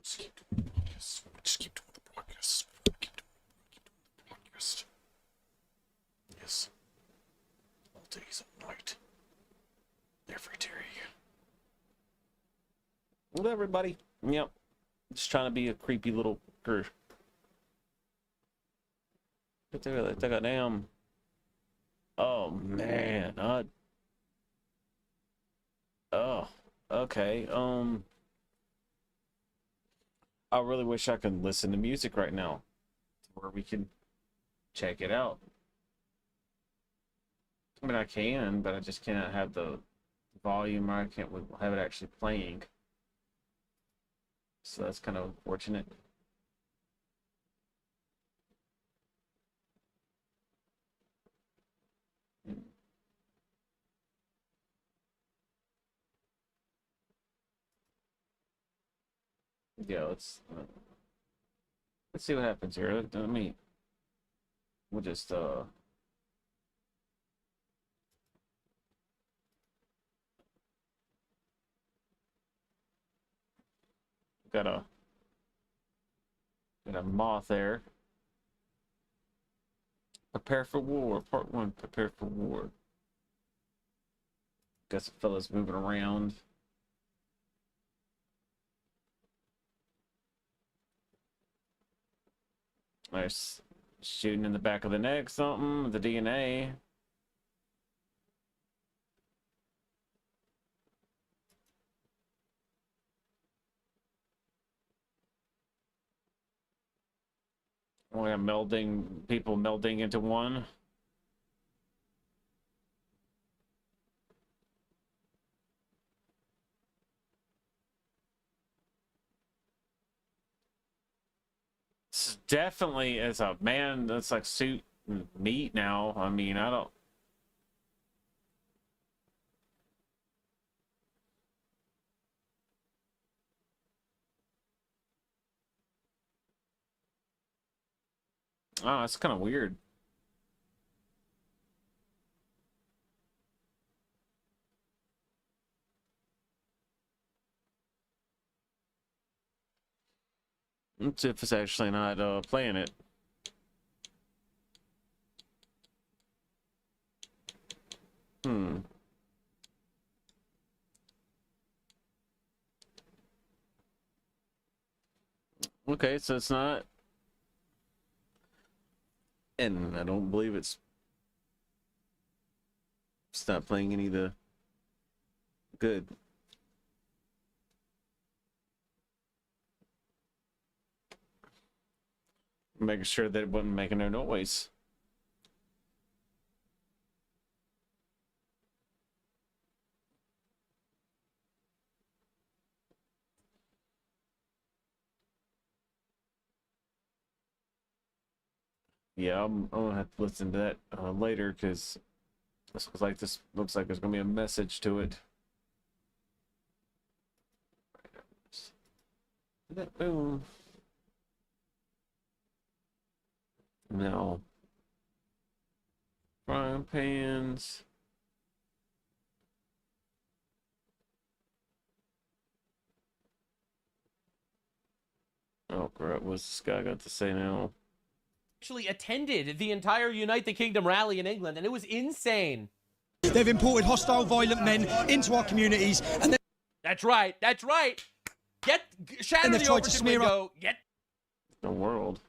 Just keep doing the podcast. Just keep doing the podcast. Keep doing the podcast. Yes. All days, all night. Every day. Well, everybody. Yep. Just trying to be a creepy little girl. Look at that damn. Oh man. Oh. Okay. I really wish I could listen to music right now, where we can check it out. I mean, I can, but I just cannot have the volume, or I can't have it actually playing. So that's kind of unfortunate. Yeah, let's see what happens here. Let me. We'll just got a moth there. Prepare for war. Part 1. Prepare for war. Got some fellas moving around. There's shooting in the back of the neck, something. The DNA. We have people melding into one. This definitely is a man that's like suit meat now. I mean, I don't. Oh, it's kind of weird. Let's see if it's actually not playing it. Hmm. Okay, so it's not. And I don't believe it's not playing any of the good. Making sure that it wasn't making no noise. Yeah, I'm gonna have to listen to that later, because this looks like there's gonna be a message to it. Boom. Now, frying pans. Oh crap! What's this guy got to say now? Actually attended the entire Unite the Kingdom rally in England, and it was insane. They've imported hostile, violent men into our communities, and that's right. That's right. Shatter the Overton window. Get the world.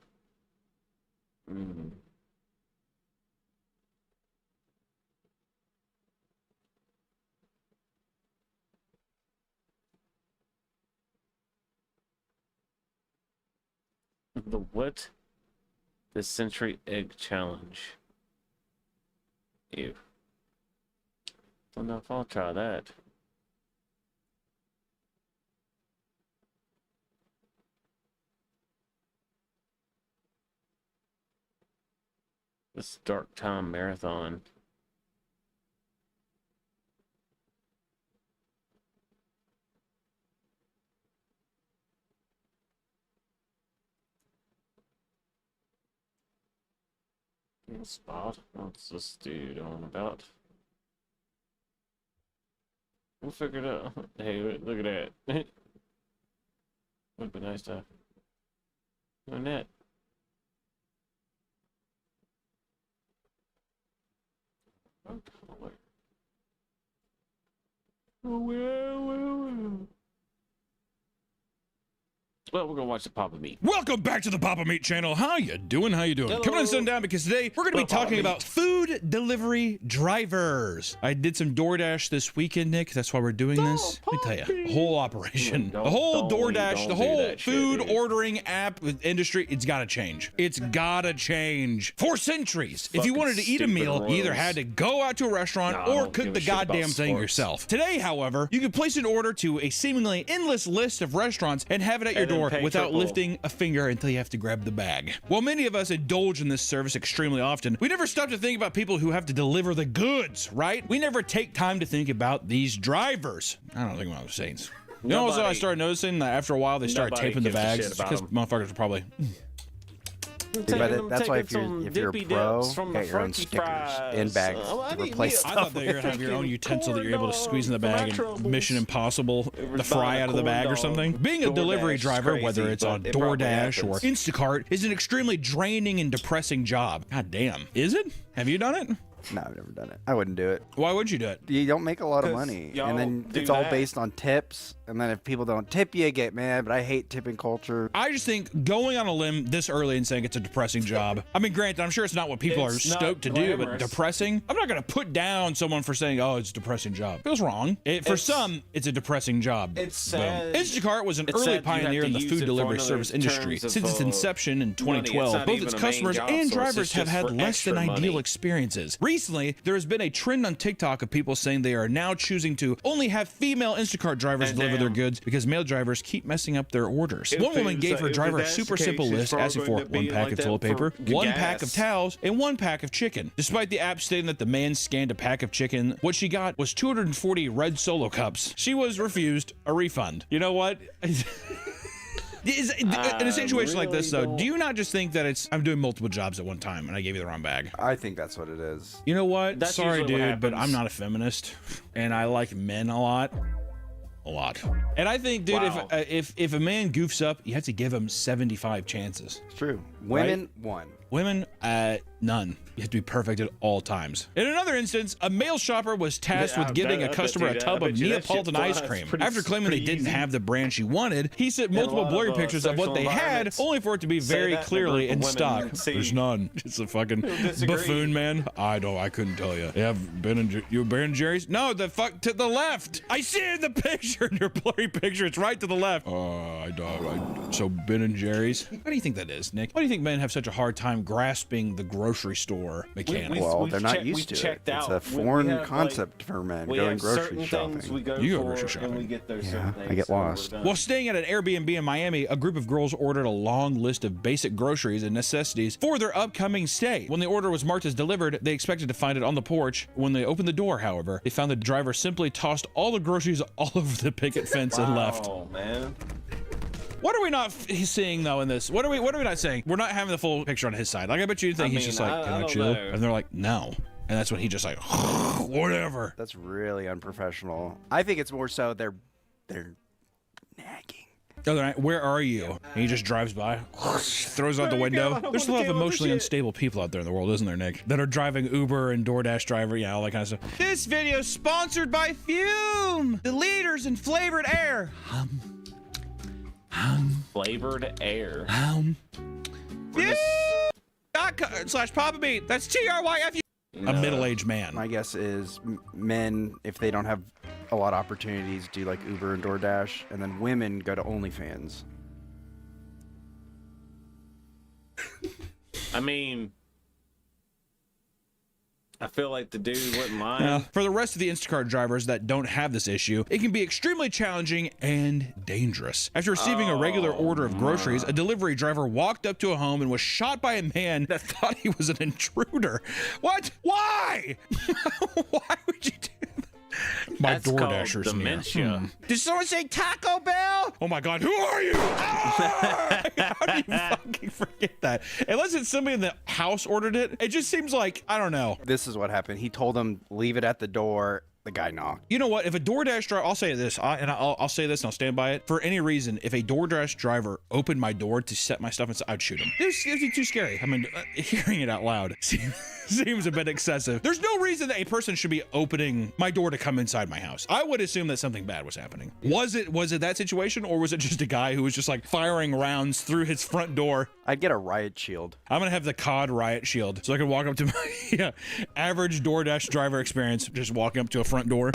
Mm. The what? The Century Egg Challenge. Ew. Don't know if I'll try that. This Dark Time Marathon. Spot. What's this dude on about? We'll figure it out. Hey, look at that. Would be nice to learn that. Oh, well. Well, we're gonna watch the Papa Meat. Welcome back to the Papa Meat channel. How you doing? How you doing? Hello. Coming on sundown because today we're going to be talking about food delivery drivers. I did some DoorDash this weekend, Nick. That's why we're doing this. Let me tell you, the whole operation, the whole DoorDash, the whole food ordering app industry, it's got to change. It's got to change. For centuries, if you wanted to eat a meal, you either had to go out to a restaurant or cook the goddamn thing yourself. Today, however, you can place an order to a seemingly endless list of restaurants and have it at your door without lifting a finger until you have to grab the bag. While many of us indulge in this service extremely often, we never stop to think about people who have to deliver the goods, right? We never take time to think about these drivers. I don't think what I'm saying. You know, also I started noticing that after a while they started taping the bags because motherfuckers are probably. That's why if you're a pro, get your own stickers in bags to replace I stuff. thought that you're gonna have your own utensil that you're able to squeeze in the bag and Mission Impossible the fry out of the bag or something. Being a delivery driver, whether it's on DoorDash or Instacart, is an extremely draining and depressing job. God damn. Is it? Have you done it? No, I've never done it. I wouldn't do it. Why would you do it? You don't make a lot of money, and then it's all based on tips. And then if people don't tip you, get mad. But I hate tipping culture. I just think going on a limb this early and saying it's a depressing job. I mean, granted, I'm sure it's not what people are stoked to do, but depressing. I'm not gonna put down someone for saying, "Oh, it's a depressing job." Feels wrong. For some, it's a depressing job. It's sad. Instacart was an early pioneer in the food delivery service industry. Since its inception in 2012, both its customers and drivers have had less than ideal experiences. Recently, there has been a trend on TikTok of people saying they are now choosing to only have female Instacart drivers deliver their goods because male drivers keep messing up their orders. One woman gave her driver a super simple list asking for 1 pack of toilet paper, 1 pack of towels, and 1 pack of chicken. Despite the app stating that the man scanned a pack of chicken, what she got was 240 red Solo cups. She was refused a refund. You know what? In a situation like this, though, do you not just think that I'm doing multiple jobs at one time and I gave you the wrong bag? I think that's what it is. You know what? That's Sorry, usually what dude, but happens. I'm not a feminist, and I like men a lot. A lot. And I think, dude, Wow. if a man goofs up, you have to give him 75 chances. It's true. Women, one. Women, none. You have to be perfect at all times. In another instance, a male shopper was tasked with giving a customer a tub of Neapolitan ice cream. After claiming they didn't have the brand she wanted, he sent multiple blurry pictures of what they had, only for it to be very clearly in stock. There's none. It's a fucking buffoon, man. I couldn't tell you. You have Ben & Jerry's? No, the fuck to the left. I see it in the picture, in your blurry picture. It's right to the left. So Ben & Jerry's? Why do you think that is, Nick? Why do you think men have such a hard time grasping the grocery store mechanic? Well, they're not used to it. It's a foreign concept for men going grocery shopping. You go grocery shopping. Yeah, I get lost. While staying at an Airbnb in Miami, a group of girls ordered a long list of basic groceries and necessities for their upcoming stay. When the order was marked as delivered, they expected to find it on the porch. When they opened the door, however, they found the driver simply tossed all the groceries all over the picket fence and left. Oh, man. What are we not seeing, though, in this? What are we not saying? We're not having the full picture on his side. Like, I bet you think he's just like, can I chill? know. And they're like, no. And that's when he just like, whatever. That's really unprofessional. I think it's more so they're nagging. Other night, where are you? And he just drives by, throws out the window. There's a lot of emotionally unstable people out there in the world, isn't there, Nick? That are driving Uber and DoorDash driver, yeah, all that kind of stuff. This video is sponsored by Fume, the leaders in flavored air. Flavored air. /Papa Meat. That's TRYFU. A middle-aged man. My guess is men, if they don't have a lot of opportunities, do like Uber and DoorDash, and then women go to OnlyFans. I mean, I feel like the dude wouldn't lie. For the rest of the Instacart drivers that don't have this issue, it can be extremely challenging and dangerous. After receiving a regular order of groceries, a delivery driver walked up to a home and was shot by a man that thought he was an intruder. What? Why? Why would you do that? My That's called DoorDashers dementia. Did someone say Taco Bell? Oh my God, who are you? Ah! How do you fucking forget that? Unless it's somebody in the house ordered it, it just seems like, I don't know. This is what happened. He told them leave it at the door, the guy knocked. You know what? If a DoorDash driver, I'll say this, I'll say this and I'll stand by it. For any reason, if a DoorDash driver opened my door to set my stuff inside, I'd shoot him. It's too scary. I mean, hearing it out loud seems a bit excessive. There's no reason that a person should be opening my door to come inside my house. I would assume that something bad was happening. Was it that situation, or was it just a guy who was just like firing rounds through his front door? I'd get a riot shield. I'm gonna have the COD riot shield so I can walk up to my average DoorDash driver experience, just walking up to a front door.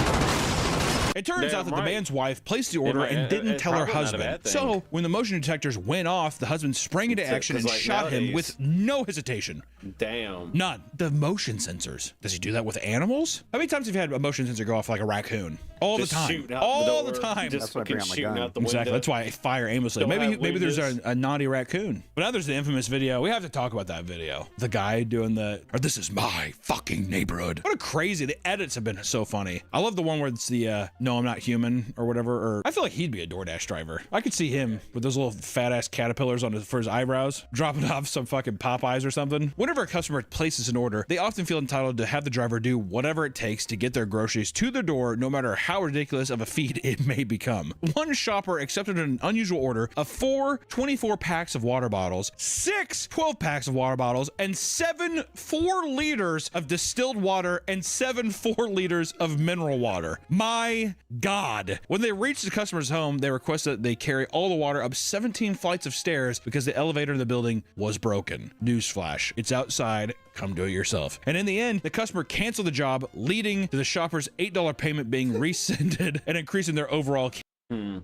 It turns out that the man's wife placed the order and didn't tell her husband. So when the motion detectors went off, the husband sprang into action and shot him with no hesitation. Damn. None. The motion sensors. Does he do that with animals? How many times have you had a motion sensor go off like a raccoon? All the time. All the time. That's why I bring out my gun. Exactly. That's why I fire aimlessly. Maybe there's a naughty raccoon. But now there's the infamous video. We have to talk about that video. The guy doing this is my fucking neighborhood. What a crazy. The edits have been so funny. I love the one where it's the no, I'm not human or whatever. Or I feel like he'd be a DoorDash driver. I could see him with those little fat ass caterpillars for his eyebrows, dropping off some fucking Popeyes or something. Whenever a customer places an order, they often feel entitled to have the driver do whatever it takes to get their groceries to their door, no matter how ridiculous of a feat it may become. One shopper accepted an unusual order of 4 24 packs of water bottles, 6 12 packs of water bottles, and 7 4 liters of distilled water and 7 4 liters of mineral water. My God. When they reached the customer's home, they requested that they carry all the water up 17 flights of stairs because the elevator in the building was broken. Newsflash. It's outside. Come do it yourself. And in the end, the customer canceled the job, leading to the shopper's $8 payment being rescinded and increasing their overall. No,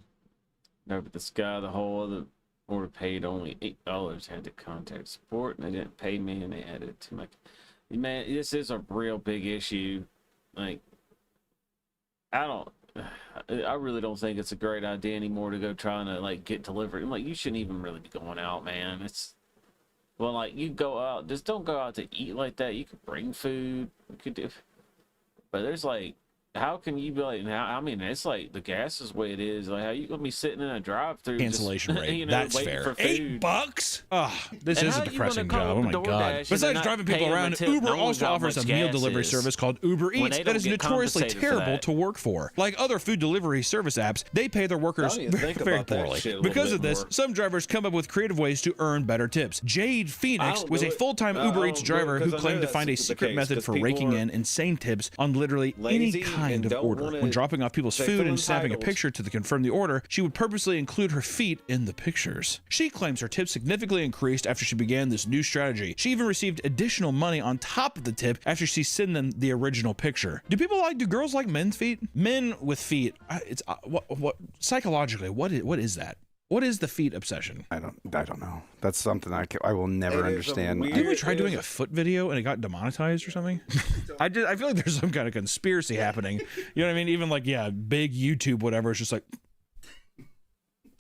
but this guy, the whole other order paid only $8, had to contact support, and they didn't pay me, and they added it to my. Man, this is a real big issue. Like, I really don't think it's a great idea anymore to go trying to like get delivery. I'm like, you shouldn't even really be going out, man. Well, like, you go out, just don't go out to eat like that. You could bring food, you could do, but there's like, how can you be like, now, I mean, it's like the gas is the way it is. Like, how you gonna be sitting in a drive-through Cancellation just, rate. you know, That's waiting fair. for food? $8? Oh, this And is how a you depressing gonna job. call Oh my up God. DoorDash Besides and not driving pay people them a around, tip? Uber No one also knows how offers a much meal gas delivery is. service called Uber When Eats they that don't is get notoriously compensated for terrible that. to work for. Like other food delivery service apps, they pay their workers Don't even think very about that poorly. shit a little Because bit of this, more. some drivers come up with creative ways to earn better tips. Jade Phoenix don't was do a it. full-time I Uber don't Eats do it driver who 'cause I know claimed to that's find a the secret case, method 'cause for people raking are in insane tips on literally any lazy kind and of don't order. wanna- When dropping off people's they food feel and snapping a entitled. picture to confirm the order, she would purposely include her feet in the pictures. She claims her tips significantly increased after she began this new strategy. She even received additional money on top of the tip after she sent them the original picture. Do girls like men's feet? Men with feet, what psychologically, what is that? What is the feet obsession? I don't know. That's something I will never It is a understand. weird- Didn't we try it doing is a foot video and it got demonetized or something? I feel like there's some kind of conspiracy happening. You know what I mean? Even like, yeah, big YouTube, whatever. It's just like,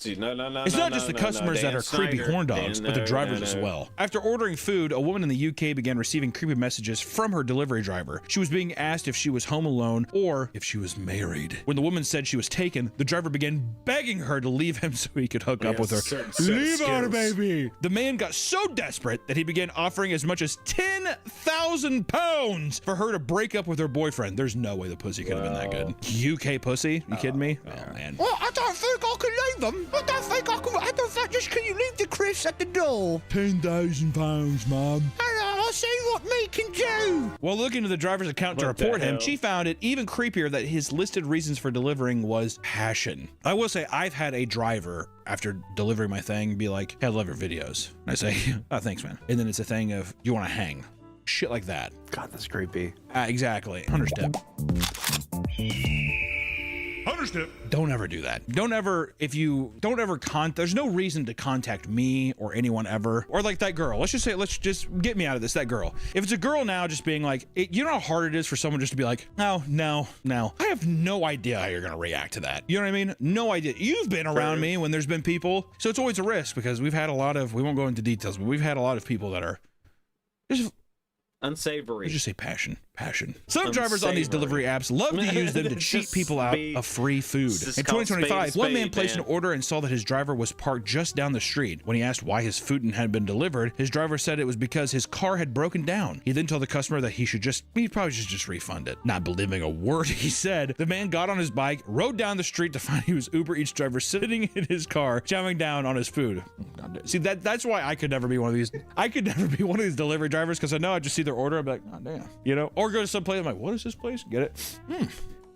See, no, it's not just the customers that are creepy horn dogs, but the drivers as well. After ordering food, a woman in the UK began receiving creepy messages from her delivery driver. She was being asked if she was home alone or if she was married. When the woman said she was taken, the driver began begging her to leave him so he could hook up with her. certain set of Leave her, skills. baby! The man got so desperate that he began offering as much as £10,000 for her to break up with her boyfriend. There's no way the pussy could have been that good. UK pussy? You kidding me? Oh, man. Well, I don't think I can leave them. I don't think just can you leave the Chris at the door? £10,000, Mom. I'll see what me can do. While looking into the driver's account to What the report him, hell? she found it even creepier that his listed reasons for delivering was passion. I will say I've had a driver after delivering my thing be like, hey, I love your videos. And I say, oh, thanks, man. And then it's a thing of, you want to hang? Shit like that. God, that's creepy. Exactly. 100 step. Don't ever do that. Don't ever there's no reason to contact me or anyone ever. Or like that girl. Let's just get me out of this, that girl. If it's a girl now just being like, you know how hard it is for someone just to be like, no. I have no idea how you're going to react to that. You know what I mean? No idea. You've been around me when there's been people. So it's always a risk because we've had a lot of, we won't go into details, but we've had a lot of people that are just Unsavory. Let's just say passion. Some drivers on these delivery apps love to use them to cheat people out of free food. In 2025, one man placed an order and saw that his driver was parked just down the street. When he asked why his food hadn't been delivered, his driver said it was because his car had broken down. He then told the customer that he probably should just refund it. Not believing a word he said, the man got on his bike, rode down the street to find he was Uber Eats driver sitting in his car, chowing down on his food. See, that's why I could never be one of these. I could never be one of these delivery drivers, because I know I just see their order, I'm like, oh damn, you know, or go to some place, I'm like, what is this place? Get it?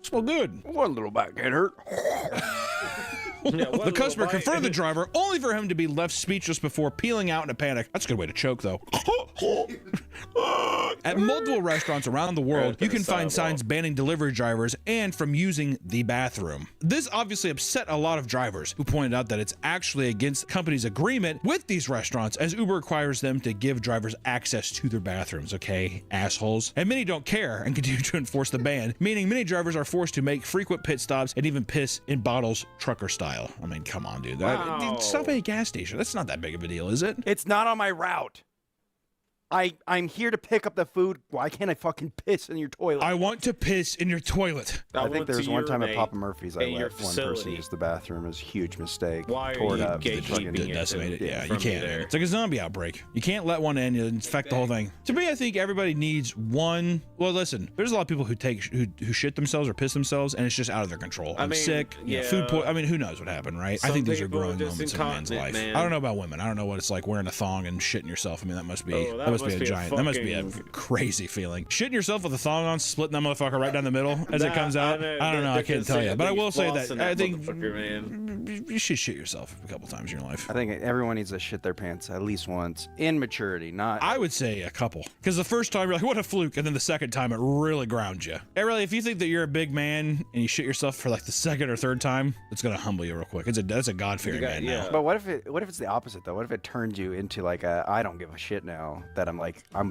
Smell good. One little back can hurt. The customer confronted the driver, only for him to be left speechless before peeling out in a panic. That's a good way to choke, though. At multiple restaurants around the world, you can find signs banning delivery drivers and from using the bathroom. This obviously upset a lot of drivers, who pointed out that it's actually against the company's agreement with these restaurants, as Uber requires them to give drivers access to their bathrooms, okay, assholes? And many don't care and continue to enforce the ban, meaning many drivers are forced to make frequent pit stops and even piss in bottles, trucker style. I mean, come on, dude. Dude, stop at a gas station. That's not that big of a deal, is it? It's not on my route. I'm here to pick up the food. Why can't I fucking piss in your toilet? I want to piss in your toilet. I think there was one time at Papa Murphy's I let one person use the bathroom. It was a huge mistake. Why Tore are it you up. gatekeeping Decimate it. Yeah, you from can't. there? It's like a zombie outbreak. You can't let one in and infect the whole thing. To me, I think everybody needs one. Well, listen, there's a lot of people who shit themselves or piss themselves, and it's just out of their control. I'm sick. You know, food I mean, who knows what happened, right? I think these are growing moments in a man's life. Man. I don't know about women. I don't know what it's like wearing a thong and shitting yourself. I mean, that must be that must be a giant. That must be a crazy feeling. Shitting yourself with a thong on, splitting that motherfucker right down the middle as it comes out. I don't know. I can't tell you, but I will say that I think you should shit yourself a couple times in your life. I think everyone needs to shit their pants at least once in maturity. Not. I would say a couple, because the first time you're like, what a fluke, and then the second time it really grounds you. And really, if you think that you're a big man and you shit yourself for like the second or third time, it's gonna humble you real quick. That's a God-fearing man now. But what if it's the opposite though? What if it turns you into like I don't give a shit now that I'm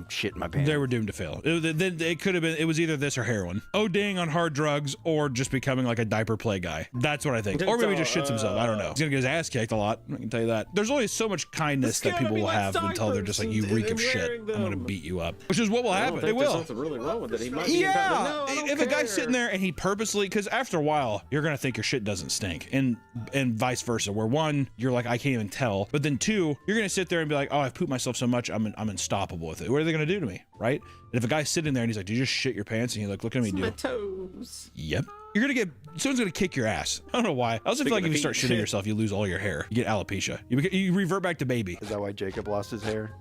shitting my pants? They were doomed to fail. It could have been. It was either this or heroin, ODing on hard drugs, or just becoming like a diaper play guy. That's what I think. Or maybe just shits himself. I don't know. He's gonna get his ass kicked a lot. I can tell you that. There's only so much kindness that people will have until they're just like, you reek of shit. I'm gonna beat you up. Which is what will happen. They will. There's something really wrong with it. He might yeah. If a guy's sitting there and he purposely, because after a while you're gonna think your shit doesn't stink, and vice versa. Where one, you're like, I can't even tell, but then two, you're gonna sit there and be like, oh, I've pooped myself so much, I'm unstoppable with it. What are they gonna do to me, right? And if a guy's sitting there and he's like, "Do you just shit your pants?" and you're like, "Look at me, dude." My toes. Yep. You're gonna get. Someone's gonna kick your ass. I don't know why. I also feel like if you start shitting yourself, you lose all your hair. You get alopecia. You revert back to baby. Is that why Jacob lost his hair?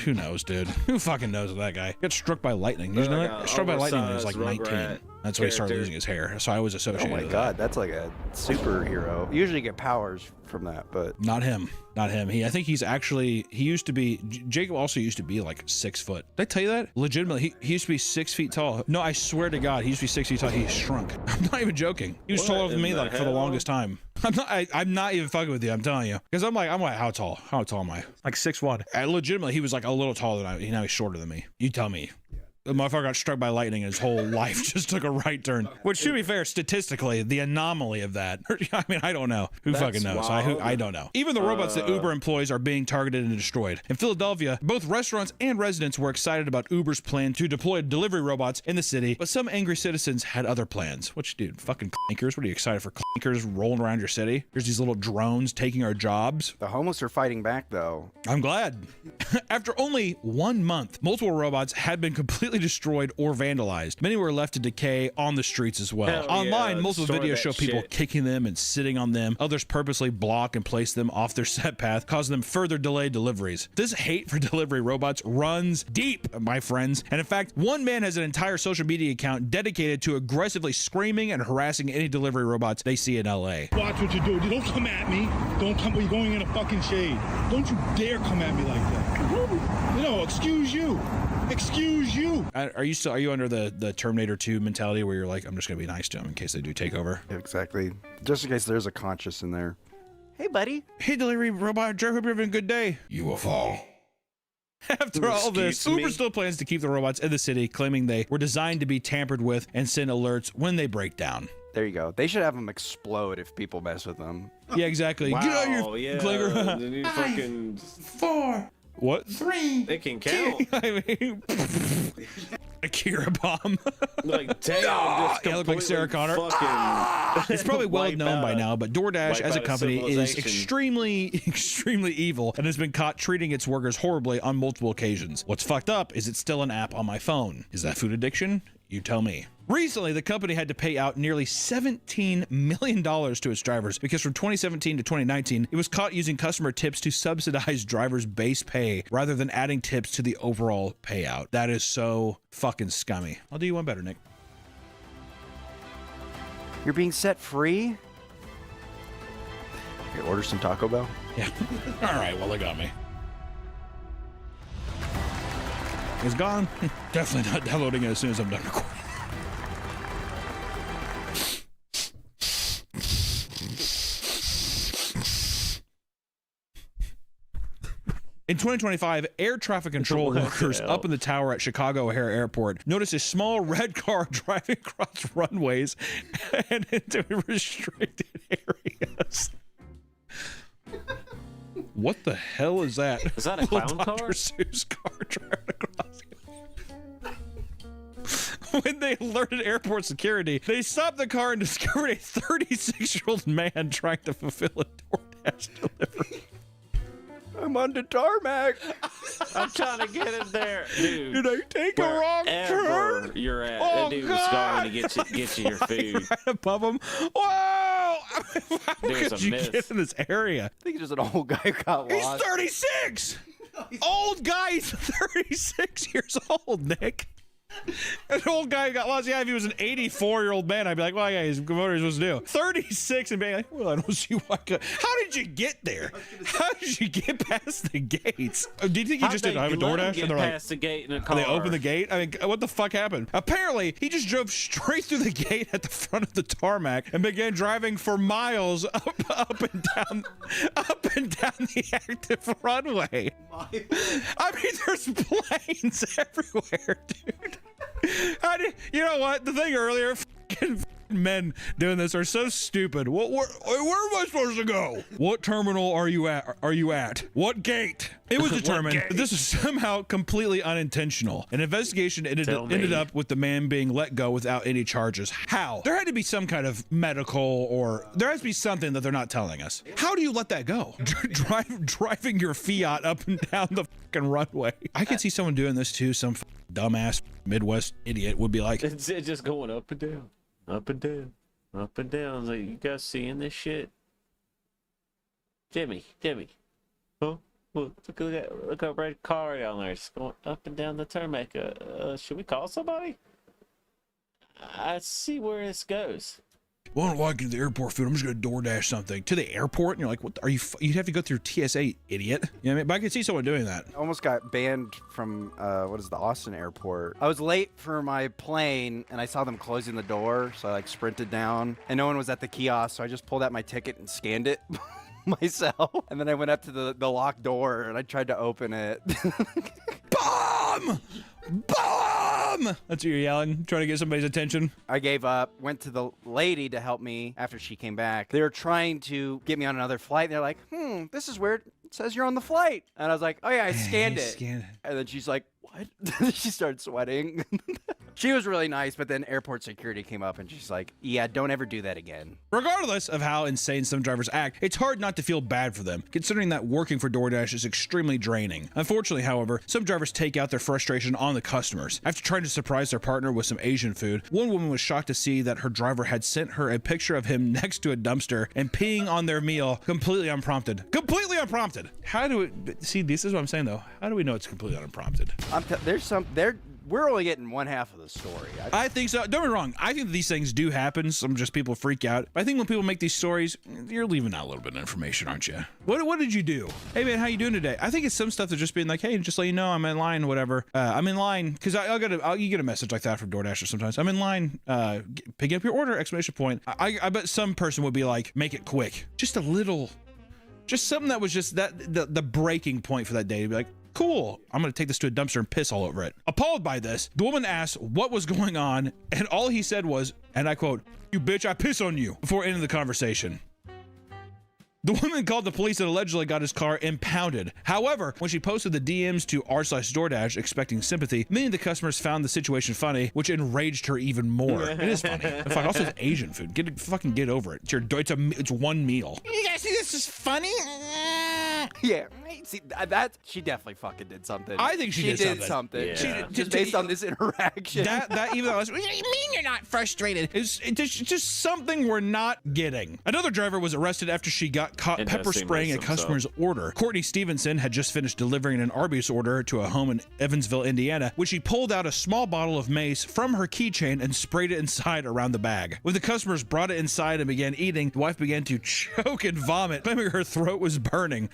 Who knows, dude? Who fucking knows that guy? Got struck by lightning. Did you know that? Struck by lightning when he was like 19. That's why he started losing his hair. So I was associated with that. Oh my god, that's like a superhero. You usually get powers from that, but not him. Not him. I think he used to be, Jacob also used to be like 6 foot. Did I tell you that? Legitimately, he used to be 6 feet tall. No, I swear to God, he used to be 6 feet tall. He shrunk. I'm not even joking. He was taller than me like for the longest time. I'm not even fucking with you. I'm telling you. Because I'm like, how tall? How tall am I? Like 6'1". Legitimately, he was like a little taller than I. Now he's shorter than me. You tell me. The motherfucker got struck by lightning and his whole life just took a right turn. Which, to be fair, statistically, the anomaly of that. I mean, I don't know. Who fucking knows? I don't know. Even the robots that Uber employs are being targeted and destroyed. In Philadelphia, both restaurants and residents were excited about Uber's plan to deploy delivery robots in the city, but some angry citizens had other plans. Which, dude, fucking clankers? What are you excited for? Clankers rolling around your city? Here's these little drones taking our jobs. The homeless are fighting back, though. I'm glad. After only 1 month, multiple robots had been completely destroyed or vandalized. Many were left to decay on the streets as well. Online, multiple videos show people kicking them and sitting on them. Others purposely block and place them off their set path, causing them further delayed deliveries. This hate for delivery robots runs deep, my friends. And in fact, one man has an entire social media account dedicated to aggressively screaming and harassing any delivery robots they see in LA. Watch what you do. Don't come at me. Don't come. You're going in a fucking shade. Don't you dare come at me like that. No, excuse you. Excuse you. Are you under the Terminator 2 mentality where you're like, I'm just gonna be nice to them in case they do take over? Exactly. Just in case there's a conscience in there. Hey, buddy. Hey, delivery robot driver, hope you're having a good day. You will fall. After all this, Uber still plans to keep the robots in the city, claiming they were designed to be tampered with and send alerts when they break down. There you go. They should have them explode if people mess with them. Yeah, exactly. Wow, Get out of here, yeah. Klinger. Then you fucking 4, What? 3. It can count. I mean, Akira bomb. Like, damn, just Yeah, look like Sarah Connor. fucking It's probably well wipe known by out- now, but DoorDash wipe as a out a company is civilization. extremely evil and has been caught treating its workers horribly on multiple occasions. What's fucked up is it's still an app on my phone. Is that food addiction? You tell me. Recently, the company had to pay out nearly $17 million to its drivers because from 2017 to 2019, it was caught using customer tips to subsidize drivers' base pay rather than adding tips to the overall payout. That is so fucking scummy. I'll do you one better, Nick. You're being set free? Here, order some Taco Bell. Yeah. All right, well, they got me. It's gone. Definitely not downloading it as soon as I'm done recording. In 2025, air traffic control workers up in the tower at Chicago O'Hare Airport noticed a small red car driving across runways and into restricted areas. What the hell is that? Is that a clown Little Dr. car? Seuss car driving across. When they alerted airport security, they stopped the car and discovered a 36-year-old man trying to fulfill a DoorDash delivery. I'm on the tarmac. I'm trying to get in there, dude. Did I take a wrong Wherever turn? you're at, Oh, that dude was God. going to get you your food. Right above him. Whoa! How There's could a you miss. get in this area? I think just an old guy who got He's lost. 36! Old guy's 36 years old, Nick. An old guy who got lost. Yeah, if he was an 84-year-old man, I'd be like, well, yeah, he's what are you supposed to do? 36 and being like, well, I don't see why. How did you get there? How did you get past the gates? Do you think he just didn't have a DoorDash? Get And they're like, past the gate in a car. they opened the gate? I mean, what the fuck happened? Apparently, he just drove straight through the gate at the front of the tarmac and began driving for miles up and down the active runway. I mean, there's planes everywhere, dude. You know what? The thing earlier, fucking men doing this are so stupid. Where am I supposed to go? What terminal are you at? What gate? It was determined that this is somehow completely unintentional. An investigation ended up with the man being let go without any charges. How? There had to be some kind of medical, or there has to be something that they're not telling us. How do you let that go? Driving your Fiat up and down the fucking runway. I could see someone doing this too. Some dumbass Midwest idiot would be like, It's just going up and down, up and down, up and down. It's like, you guys seeing this shit? Jimmy. Huh? Look at that red car down there. It's going up and down the tarmac. Should we call somebody? I see where this goes. well, I don't like the airport food. I'm just going to DoorDash something to the airport. And you're like, what are you? You'd have to go through TSA, idiot. You know what I mean? But I could see someone doing that. Almost got banned from the Austin airport. I was late for my plane and I saw them closing the door, so I like sprinted down and no one was at the kiosk, so I just pulled out my ticket and scanned it myself. And then I went up to the locked door and I tried to open it. Bomb! Bomb! That's what you're yelling, trying to get somebody's attention. I gave up, went to the lady to help me after she came back. They were trying to get me on another flight. They're like, this is weird. It says you're on the flight. And I was like, oh yeah, I scanned it. And then she's like, what? She started sweating. She was really nice, but then airport security came up and she's like, yeah, don't ever do that again. Regardless of how insane some drivers act, it's hard not to feel bad for them, considering that working for DoorDash is extremely draining. Unfortunately, however, some drivers take out their frustration on the customers. After trying to surprise their partner with some Asian food, one woman was shocked to see that her driver had sent her a picture of him next to a dumpster and peeing on their meal completely unprompted. Completely unprompted! How do we... See, this is what I'm saying, though. How do we know it's completely unprompted? We're only getting one half of the story. I think so. Don't get me wrong. I think these things do happen. Some just people freak out. But I think when people make these stories, you're leaving out a little bit of information, aren't you? What did you do? Hey man, how you doing today? I think it's some stuff that's just being like, hey, just let you know I'm in line, whatever. I'm in line because you get a message like that from DoorDash sometimes. I'm in line, picking up your order! Exclamation point. I bet some person would be like, make it quick. Just a little, just something that was just the breaking point for that day to be like, cool, I'm gonna take this to a dumpster and piss all over it. Appalled by this, the woman asked what was going on, and all he said was, and I quote, "You bitch, I piss on you," before ending the conversation. The woman called the police and allegedly got his car impounded. However, when she posted the DMs to r/DoorDash expecting sympathy, many of the customers found the situation funny, which enraged her even more. It is funny. Fuck, also it's Asian food. Fucking get over it. It's one meal. You guys think this is funny? Yeah, see, she definitely fucking did something. I think she did something. Yeah. Just based on this interaction. That even though I was, what do you mean you're not frustrated? It's just something we're not getting. Another driver was arrested after she got caught It does pepper seem spraying a like some customer's order. Courtney Stevenson had just finished delivering an Arby's order to a home in Evansville, Indiana, when she pulled out a small bottle of mace from her keychain and sprayed it inside around the bag. When the customers brought it inside and began eating, the wife began to choke and vomit, claiming her throat was burning.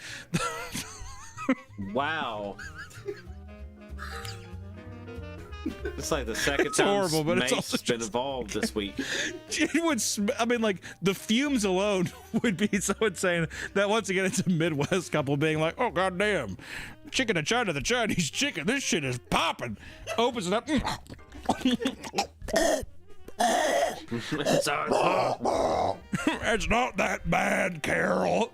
Wow. It's like the second time horrible, but it's Mace also has been involved this week. It would, I mean, like, the fumes alone would be so insane that once again it's a Midwest couple being like, oh, goddamn, chicken to China, the Chinese chicken, this shit is popping. Opens it up. It's not that bad, Carol.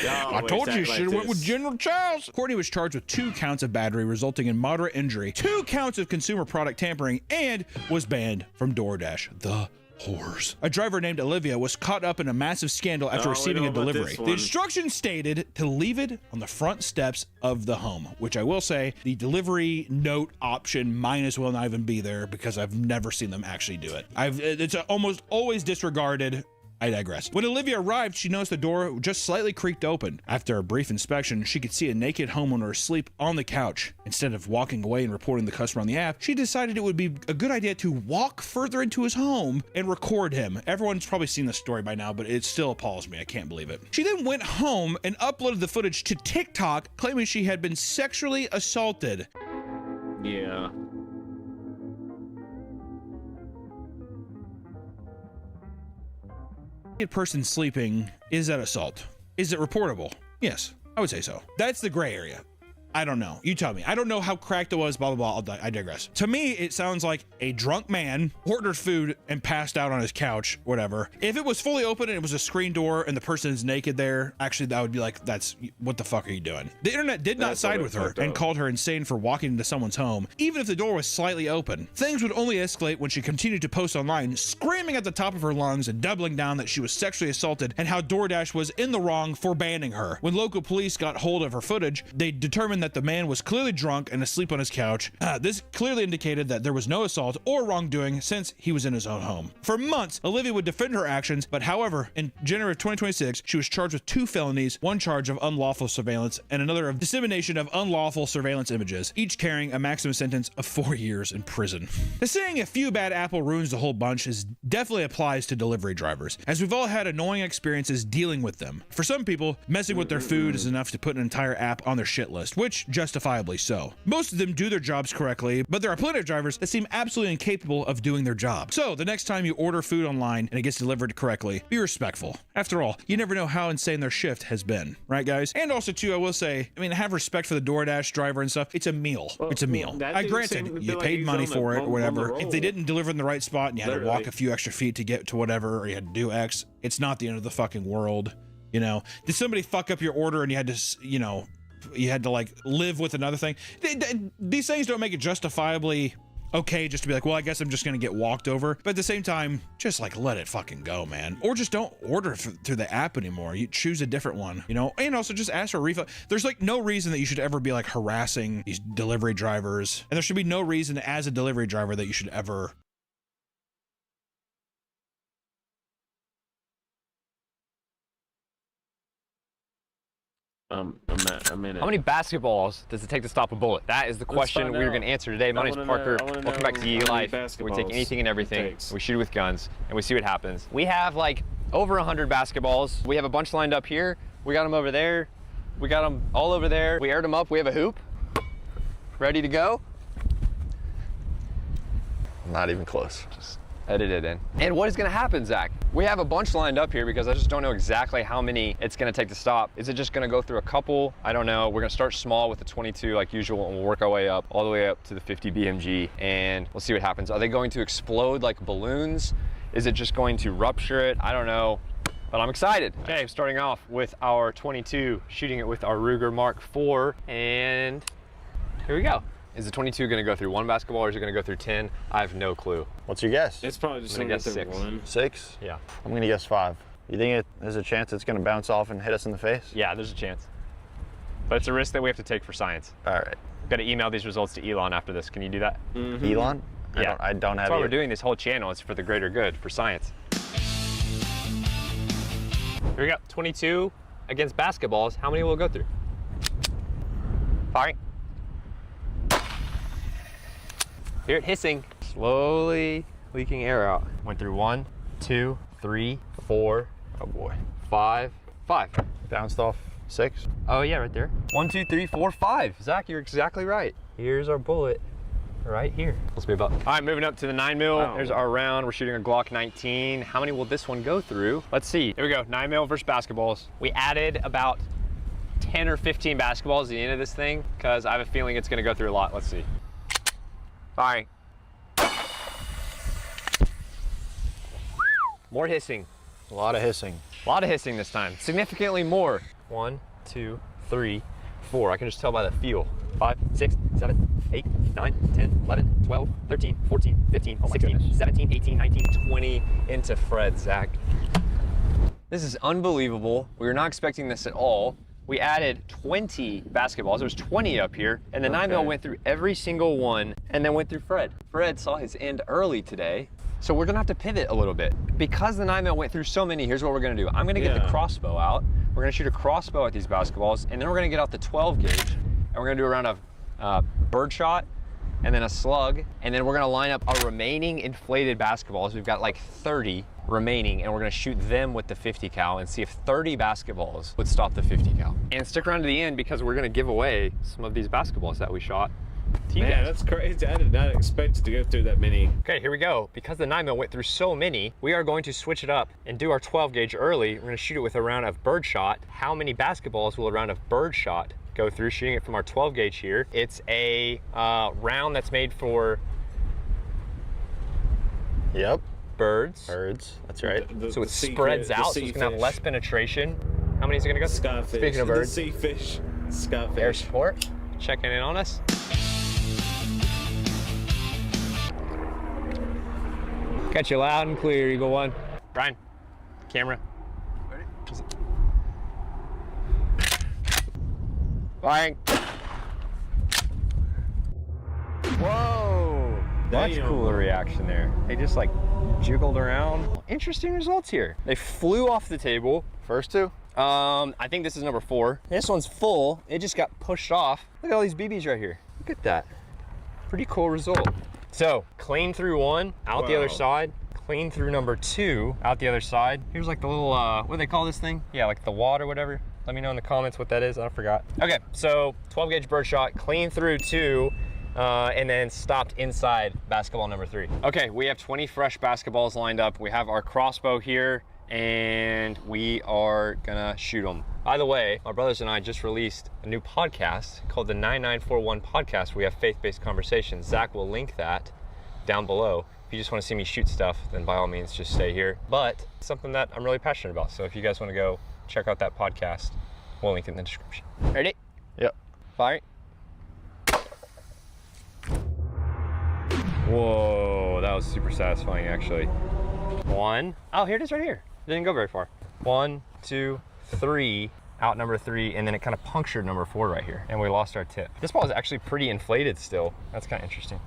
I told you should have went with General Childs. Courtney was charged with 2 counts of battery resulting in moderate injury, 2 counts of consumer product tampering, and was banned from DoorDash. The whores. A driver named Olivia was caught up in a massive scandal after receiving a delivery. The instructions stated to leave it on the front steps of the home, which I will say the delivery note option might as well not even be there because I've never seen them actually do it. It's almost always disregarded. I digress. When Olivia arrived, she noticed the door just slightly creaked open. After a brief inspection, she could see a naked homeowner asleep on the couch. Instead of walking away and reporting the customer on the app, she decided it would be a good idea to walk further into his home and record him. Everyone's probably seen this story by now, but it still appalls me. I can't believe it. She then went home and uploaded the footage to TikTok, claiming she had been sexually assaulted. Yeah. Person sleeping, is that assault? Is it reportable? Yes, I would say so. That's the gray area. I don't know. You tell me. I don't know how cracked it was, blah, blah, blah. I digress. To me, it sounds like a drunk man ordered food and passed out on his couch, whatever. If it was fully open and it was a screen door and the person is naked there, actually, that would be like, what the fuck are you doing? The internet did not side with her and called her insane for walking into someone's home, even if the door was slightly open. Things would only escalate when she continued to post online, screaming at the top of her lungs and doubling down that she was sexually assaulted and how DoorDash was in the wrong for banning her. When local police got hold of her footage, they determined that the man was clearly drunk and asleep on his couch. This clearly indicated that there was no assault or wrongdoing since he was in his own home. For months, Olivia would defend her actions, but however, in January of 2026, she was charged with 2 felonies, 1 charge of unlawful surveillance and another of dissemination of unlawful surveillance images, each carrying a maximum sentence of 4 years in prison. The saying a few bad apple ruins the whole bunch definitely applies to delivery drivers, as we've all had annoying experiences dealing with them. For some people, messing with their food is enough to put an entire app on their shit list, which justifiably so. Most of them do their jobs correctly, but there are plenty of drivers that seem absolutely incapable of doing their job. So the next time you order food online and it gets delivered correctly, be respectful. After all, you never know how insane their shift has been, right guys? And also too, I will say, I mean, have respect for the DoorDash driver and stuff. It's a meal. It's a meal. I granted, you paid money for it or whatever. If they didn't deliver in the right spot and you had to walk a few extra feet to get to whatever, or you had to do X, it's not the end of the fucking world. You know, did somebody fuck up your order and you had to, you know, you had to like live with another thing? These things don't make it justifiably okay just to be like, well, I guess I'm just gonna get walked over. But at the same time, just like let it fucking go, man. Or just don't order through the app anymore. You choose a different one, you know? And also just ask for a refund. There's like no reason that you should ever be like harassing these delivery drivers. And there should be no reason as a delivery driver that you should ever a minute. How many basketballs does it take to stop a bullet? That is the question we're going to answer today. My name is Parker. Welcome back to Ye Life. We take anything and everything. We shoot it with guns, and we see what happens. We have like over 100 basketballs. We have a bunch lined up here. We got them over there. We got them all over there. We aired them up. We have a hoop ready to go. Not even close. Just edit it in. And what is going to happen, Zach? We have a bunch lined up here because I just don't know exactly how many it's going to take to stop. Is it just going to go through a couple? I don't know. We're going to start small with the 22 like usual, and we'll work our way up all the way up to the 50 BMG, and we'll see what happens. Are they going to explode like balloons? Is it just going to rupture it? I don't know. but I'm excited. Okay, I'm starting off with our 22, shooting it with our Ruger Mark IV, and here we go. Is the 22 gonna go through one basketball or is it gonna go through 10? I have no clue. What's your guess? It's probably just I'm gonna gonna get guess through 6. one. 6? Yeah. I'm gonna guess 5. You think there's a chance it's gonna bounce off and hit us in the face? Yeah, there's a chance. But it's a risk that we have to take for science. All right. Got to email these results to Elon after this. Can you do that? Elon? Yeah. I don't have That's why it. we're doing this whole channel. It's for the greater good, for science. Here we go. 22 against basketballs. How many will it go through? Firing. Hear it hissing. Slowly leaking air out. Went through 1, 2, 3, 4. Oh boy. 5. Bounced off 6. Oh yeah, right there. 1, 2, 3, 4, 5. Zach, you're exactly right. Here's our bullet right here. Let's move up. All right, moving up to the 9mm. Wow. There's our round. We're shooting a Glock 19. How many will this one go through? Let's see. Here we go. 9mm versus basketballs. We added about 10 or 15 basketballs at the end of this thing because I have a feeling it's gonna go through a lot. Let's see. Firing. More hissing. A lot of hissing. A lot of hissing this time. Significantly more. 1, 2, 3, 4. I can just tell by the feel. 5, 6, 7, 8, 9, 10, 11, 12, 13, 14, 15, 16, 17, 18, 19, 20 into Fred, Zach. This is unbelievable. We were not expecting this at all. We added 20 basketballs. There was 20 up here, and the 9mm went through every single one and then went through Fred. Fred saw his end early today. So we're gonna have to pivot a little bit. Because the 9mm went through so many, here's what we're gonna do. I'm gonna get the crossbow out. We're gonna shoot a crossbow at these basketballs, and then we're gonna get out the 12 gauge, and we're gonna do a round of birdshot, and then a slug, and then we're gonna line up our remaining inflated basketballs. We've got like 30 remaining, and we're gonna shoot them with the 50 cal and see if 30 basketballs would stop the 50 cal. And stick around to the end because we're gonna give away some of these basketballs that we shot. Man, that's crazy. I did not expect it to go through that many. Okay, here we go. Because the 9mm went through so many, we are going to switch it up and do our 12 gauge early. We're gonna shoot it with a round of birdshot. How many basketballs will a round of birdshot go through? Shooting it from our 12 gauge here. It's a round that's made for birds. Birds. That's right. So it spreads out, so it's gonna have less penetration. How many is it gonna go? Skyfish. Speaking of birds. The sea fish. Skyfish. Air support, checking in on us. Got you loud and clear, Eagle One. Brian, camera. Ready? Firing. Whoa! Much cooler reaction there. They just like jiggled around. Interesting results here. They flew off the table. First 2? I think this is number 4. This one's full. It just got pushed off. Look at all these BBs right here. Look at that. Pretty cool result. So, clean through 1, out the other side. Clean through number 2, out the other side. Here's like the little, what do they call this thing? Yeah, like the wad or whatever. Let me know in the comments what that is. I forgot. Okay, so 12 gauge birdshot, clean through 2, and then stopped inside basketball number 3. Okay, we have 20 fresh basketballs lined up. We have our crossbow here, and we are gonna shoot them. By the way, my brothers and I just released a new podcast called the 9941 Podcast. We have faith-based conversations. Zach will link that down below. If you just want to see me shoot stuff, then by all means just stay here. But it's something that I'm really passionate about. So if you guys want to go check out that podcast, we'll link it in the description. Ready? Yep. Fire. Whoa, that was super satisfying actually. 1. Oh, here it is right here. It didn't go very far. 1, 2, 3. Out number 3, and then it kind of punctured number 4 right here, and we lost our tip. This ball is actually pretty inflated still. That's kind of interesting.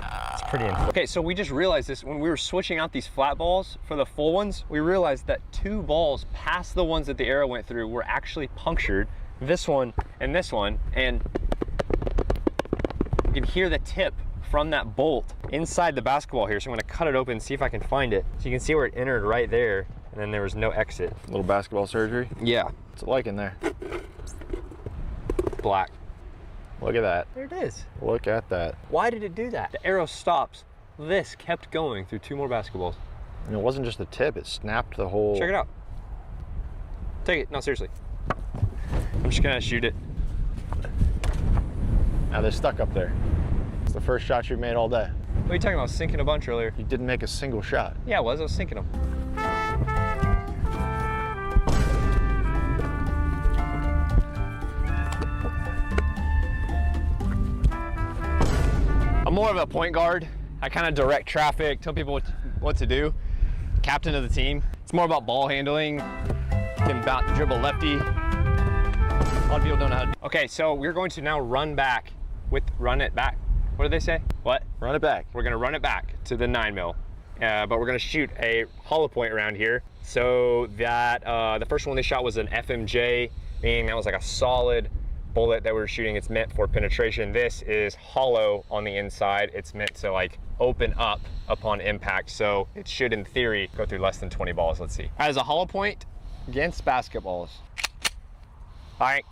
It's pretty inflated. Okay, so we just realized this when we were switching out these flat balls for the full ones. We realized that 2 balls past the ones that the arrow went through were actually punctured. This one, and you can hear the tip from that bolt inside the basketball here. So I'm gonna cut it open and see if I can find it. So you can see where it entered right there, and then there was no exit. Little basketball surgery. Yeah. What's it like in there? Black. Look at that. There it is. Look at that. Why did it do that? The arrow stops. This kept going through 2 more basketballs. And it wasn't just the tip, it snapped the whole... Check it out. Take it. No, seriously. I'm just gonna shoot it. Now they're stuck up there. It's the first shot you've made all day. What are you talking about? Sinking a bunch earlier. You didn't make a single shot. Yeah, I was sinking them. I'm more of a point guard. I kind of direct traffic, tell people what to do. Captain of the team. It's more about ball handling, can dribble lefty. A lot of people don't know how to. Okay, so we're going to now run it back. What did they say? What? Run it back. We're gonna run it back to the 9mm, but we're gonna shoot a hollow point around here. So that the first one they shot was an FMJ, meaning that was like a solid bullet that we were shooting. It's meant for penetration. This is hollow on the inside. It's meant to like open up upon impact. So it should, in theory, go through less than 20 balls. Let's see. As a hollow point against basketballs. All right.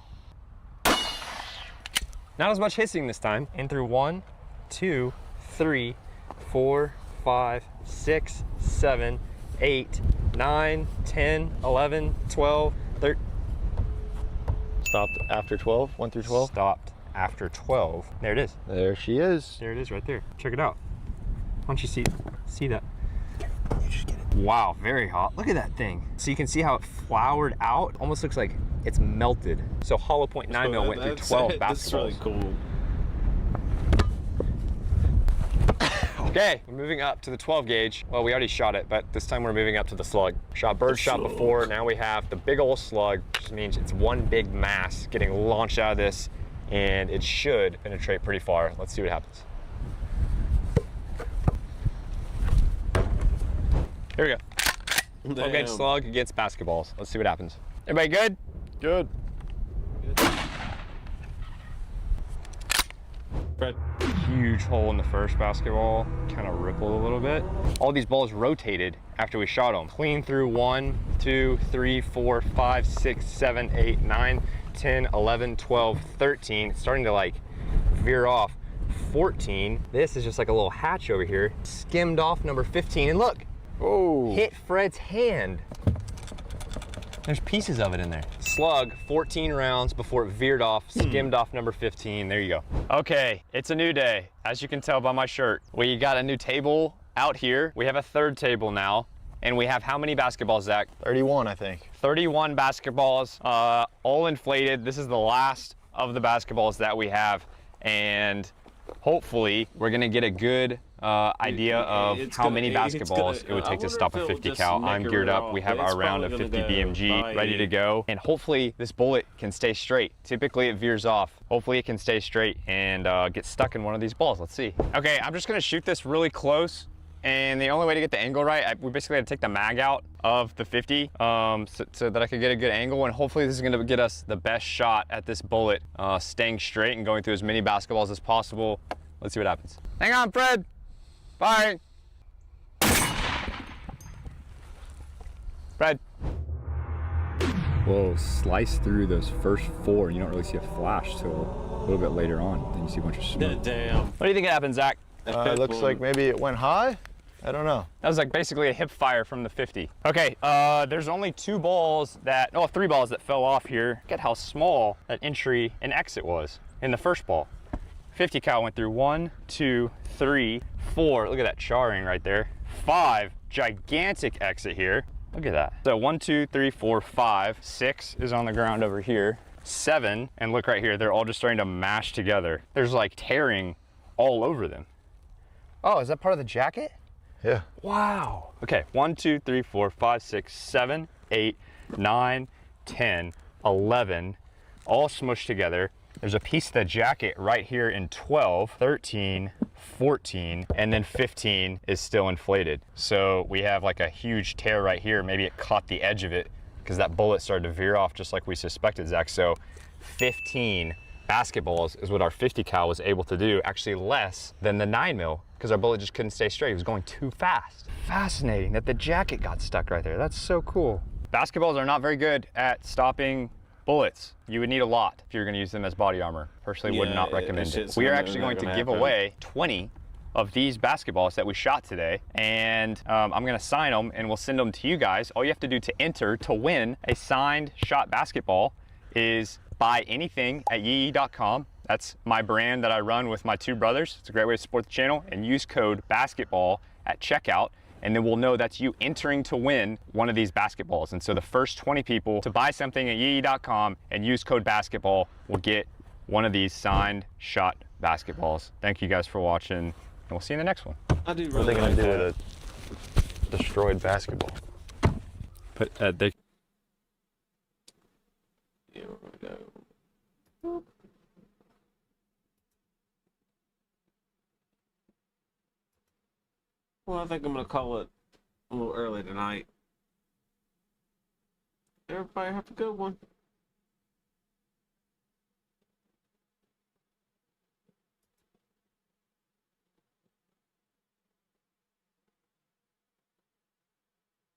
Not as much hissing this time. In through 1, 2, 3, 4, 5, 6, 7, 8, 9, 10, 11, 12, 13. Stopped after 12, 1 through 12. Stopped after 12. There it is. There she is. There it is right there. Check it out. Why don't you see that? You just get it. Wow, very hot. Look at that thing. So you can see how it flowered out. Almost looks like it's melted. So hollow point 9mm went through 12 basketballs. That's really cool. Okay, we're moving up to the 12 gauge. Well, we already shot it, but this time we're moving up to the slug. Shot bird shot before, now we have the big old slug, which means it's one big mass getting launched out of this, and it should penetrate pretty far. Let's see what happens. Here we go. 12 gauge slug against basketballs. Let's see what happens. Everybody good? Good. Fred. Huge hole in the first basketball, kind of rippled a little bit. All these balls rotated after we shot them. Clean through 1, 2, 3, 4, 5, 6, 7, 8, 9, 10, 11, 12, 13. It's starting to like veer off. 14. This is just like a little hatch over here. Skimmed off number 15, and look, Oh. hit Fred's hand. There's pieces of it in there. Slug, 14 rounds before it veered off, skimmed off number 15. There you go. Okay, it's a new day. As you can tell by my shirt, we got a new table out here. We have a third table now, and we have how many basketballs, Zach? 31, I think. 31 basketballs, all inflated. This is the last of the basketballs that we have, and hopefully we're gonna get a good idea of how many basketballs it would take to stop a 50 cal. I'm geared up. We have our round of 50 BMG ready to go, and hopefully this bullet can stay straight. Typically it veers off. Hopefully it can stay straight and get stuck in one of these balls. Let's see. Okay, I'm just gonna shoot this really close, and the only way to get the angle right, we basically had to take the mag out of the 50 so that I could get a good angle, and hopefully this is gonna get us the best shot at this bullet staying straight and going through as many basketballs as possible. Let's see what happens. Hang on, Fred. Bye. Fred. Whoa, slice through those first 4. You don't really see a flash till a little bit later on. Then you see a bunch of smoke. Damn. What do you think happened, Zach? It looks like maybe it went high. I don't know. That was like basically a hip fire from the 50. Okay, there's only 3 balls that fell off here. Look at how small that entry and exit was in the first ball. 50 cal went through 1, 2, 3, 4. Look at that charring right there. 5, gigantic exit here. Look at that. So 1, 2, 3, 4, 5. 6 is on the ground over here. 7, and look right here, they're all just starting to mash together. There's like tearing all over them. Oh, is that part of the jacket? Yeah. Wow. Okay, 1, 2, 3, 4, 5, 6, 7, 8, 9, 10, 11, all smushed together. There's a piece of the jacket right here in 12, 13, 14, and then 15 is still inflated. So we have like a huge tear right here. Maybe it caught the edge of it because that bullet started to veer off just like we suspected, Zach. So 15 basketballs is what our 50 cal was able to do, actually less than the 9mm, because our bullet just couldn't stay straight. It was going too fast. Fascinating that the jacket got stuck right there. That's so cool. Basketballs are not very good at stopping bullets. You would need a lot if you're going to use them as body armor. Personally, would not recommend it. We are actually going to give away 20 of these basketballs that we shot today, and I'm going to sign them and we'll send them to you guys. All you have to do to enter to win a signed shot basketball is buy anything at yee.com. That's my brand that I run with my 2 brothers. It's a great way to support the channel, and use code basketball at checkout, and then we'll know that's you entering to win one of these basketballs. And so the first 20 people to buy something at yee.com and use code basketball will get one of these signed shot basketballs. Thank you guys for watching, and we'll see you in the next one. I do What are really they gonna like do that. with a destroyed basketball? But they Yeah, we're gonna go. Well, I think I'm gonna call it a little early tonight. Everybody have a good one.